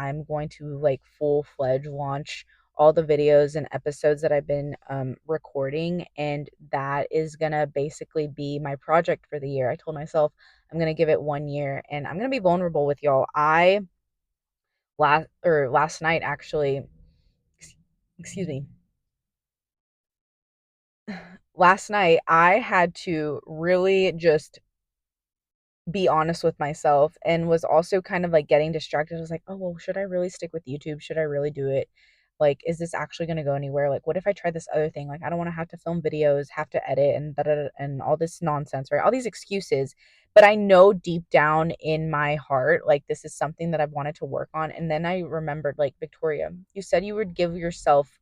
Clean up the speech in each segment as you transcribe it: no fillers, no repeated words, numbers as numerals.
I'm going to like full-fledged launch all the videos and episodes that I've been recording, and that is gonna basically be my project for the year. I told myself I'm gonna give it 1 year, and I'm gonna be vulnerable with y'all. I last night actually, excuse me, last night I had to really just be honest with myself, and was also kind of like getting distracted. I was like, oh, well, should I really stick with YouTube? Should I really do it? Like, is this actually going to go anywhere? Like, what if I try this other thing? Like, I don't want to have to film videos, have to edit, and da, da, da, and all this nonsense, right? All these excuses. But I know deep down in my heart, like, this is something that I've wanted to work on. And then I remembered, like, Victoria, you said you would give yourself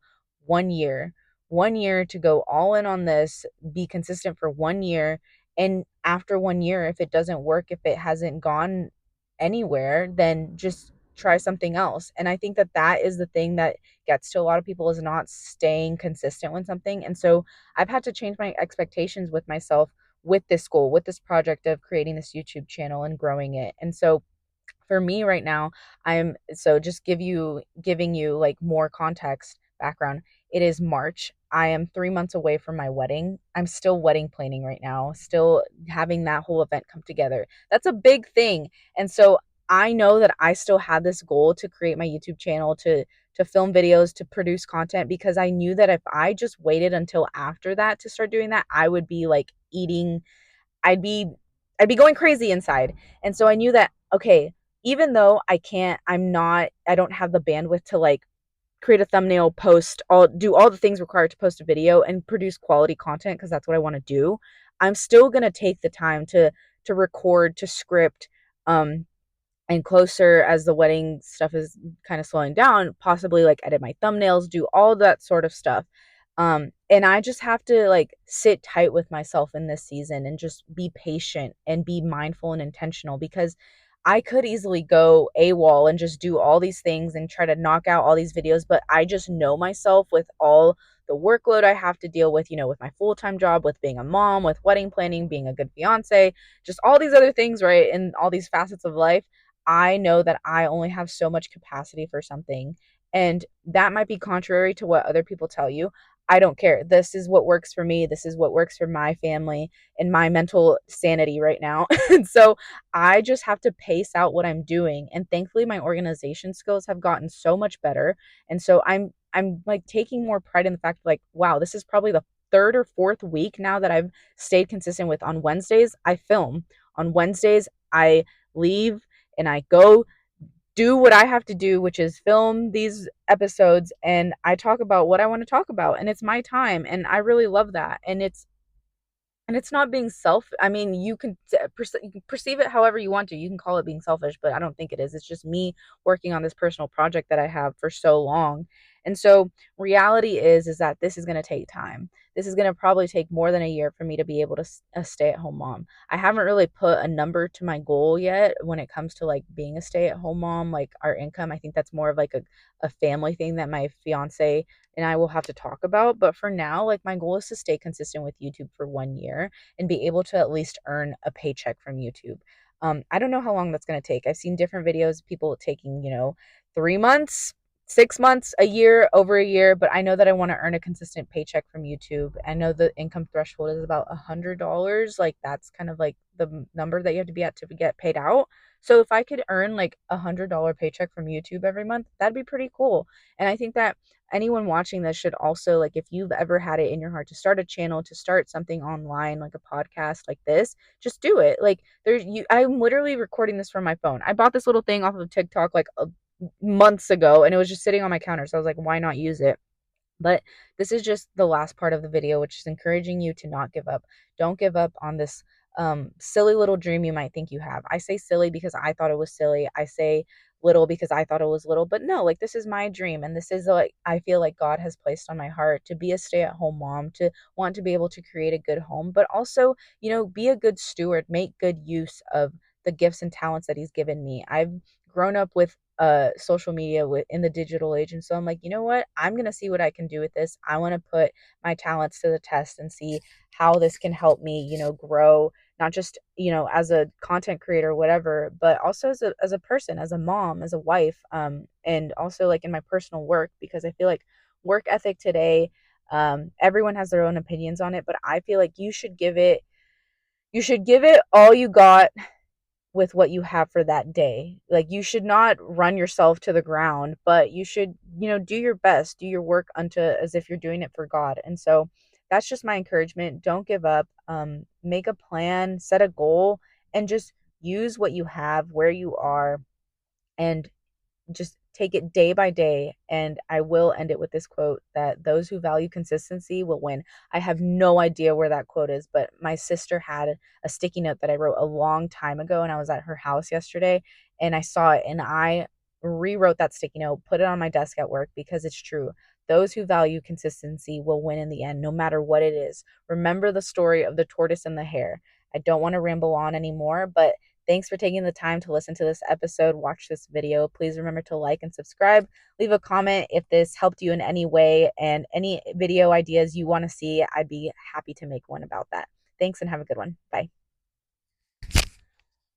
1 year, 1 year to go all in on this, be consistent for 1 year, and after 1 year, if it doesn't work, if it hasn't gone anywhere, then just try something else. And I think that that is the thing that gets to a lot of people, is not staying consistent with something. And so I've had to change my expectations with myself with this goal, with this project of creating this YouTube channel and growing it. And so for me right now, I'm so just giving you like more context background. It is March. I am 3 months away from my wedding. I'm still wedding planning right now, still having that whole event come together. That's a big thing. And so I know that I still had this goal to create my YouTube channel, to film videos, to produce content, because I knew that if I just waited until after that to start doing that, I would be like eating I'd be I'd be going crazy inside. And so I knew that, okay, even though I don't have the bandwidth to like create a thumbnail, do all the things required to post a video and produce quality content, because that's what I want to do. I'm still going to take the time to record, to script, um and closer as the wedding stuff is kind of slowing down, possibly like edit my thumbnails, do all that sort of stuff. And I just have to like sit tight with myself in this season and just be patient and be mindful and intentional, because I could easily go AWOL and just do all these things and try to knock out all these videos. But I just know myself, with all the workload I have to deal with, with my full-time job, with being a mom, with wedding planning, being a good fiance, just all these other things, right? And all these facets of life. I know that I only have so much capacity for something. And that might be contrary to what other people tell you. I don't care. This is what works for me. This is what works for my family and my mental sanity right now. And so I just have to pace out what I'm doing. And thankfully my organization skills have gotten so much better. And so I'm like taking more pride in the fact, like, wow, this is probably the third or fourth week now that I've stayed consistent with. On Wednesdays, I film. On Wednesdays, I leave and I go do what I have to do, which is film these episodes, and I talk about what I want to talk about, and it's my time, and I really love that. And it's not being I mean, you can perceive it however you want to. You can call it being selfish, but I don't think it is. It's just me working on this personal project that I have for so long. And so reality is that this is going to take time. This is going to probably take more than a year for me to be able to stay at home mom. I haven't really put a number to my goal yet when it comes to like being a stay at home mom, like our income. I think that's more of like a family thing that my fiance and I will have to talk about. But for now, like, my goal is to stay consistent with YouTube for 1 year and be able to at least earn a paycheck from YouTube. I don't know how long that's going to take. I've seen different videos, people taking, 3 months, 6 months, a year, over a year, but I know that I want to earn a consistent paycheck from YouTube. I know the income threshold is about $100. Like, that's kind of like the number that you have to be at to get paid out. So if I could earn like $100 paycheck from YouTube every month, that'd be pretty cool. And I think that anyone watching this should also, like, if you've ever had it in your heart to start a channel, to start something online, like a podcast like this, just do it. Like, I'm literally recording this from my phone. I bought this little thing off of TikTok like months ago, and it was just sitting on my counter. So I was like, why not use it? But this is just the last part of the video, which is encouraging you to not give up. Don't give up on this silly little dream you might think you have. I say silly because I thought it was silly. I say little because I thought it was little. But no, like, this is my dream. And this is like, I feel like God has placed on my heart to be a stay at home mom, to want to be able to create a good home, but also, be a good steward, make good use of the gifts and talents that He's given me. I've grown up with social media in the digital age, and so I'm like, you know what, I'm gonna see what I can do with this. I want to put my talents to the test and see how this can help me grow not just, as a content creator, whatever, but also as a person, as a mom, as a wife, and also like in my personal work, because I feel like work ethic today, everyone has their own opinions on it, but I feel like you should give it all you got with what you have for that day. Like, you should not run yourself to the ground, but you should, do your best, do your work unto as if you're doing it for God. And so that's just my encouragement. Don't give up. Make a plan, set a goal, and just use what you have where you are, and just take it day by day. And I will end it with this quote, that those who value consistency will win. I have no idea where that quote is, but my sister had a sticky note that I wrote a long time ago, and I was at her house yesterday and I saw it, and I rewrote that sticky note, put it on my desk at work, because it's true. Those who value consistency will win in the end, no matter what it is. Remember the story of the tortoise and the hare. I don't want to ramble on anymore, but thanks for taking the time to listen to this episode, watch this video. Please remember to like and subscribe. Leave a comment if this helped you in any way, and any video ideas you want to see, I'd be happy to make one about that. Thanks and have a good one. Bye.